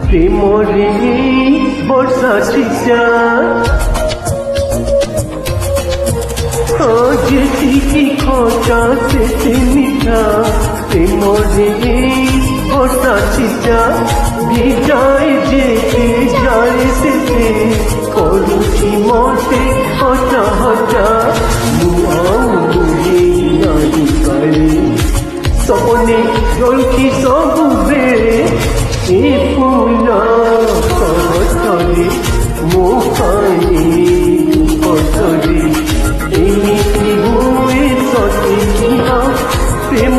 প্রেমরে বর্ষা চিচা যেটিকি খোঁচা সেটি মিঠা প্রেমরে বর্ষা চিচা ভিজায় যেতে যায় সেতে করুছি মতে হতা হতা মুহে নারী কালে সপনে জলকি সবুবে এ ফুল কবতরে মুখানি কতরে এমিতি হুয়ে সতে প্রেম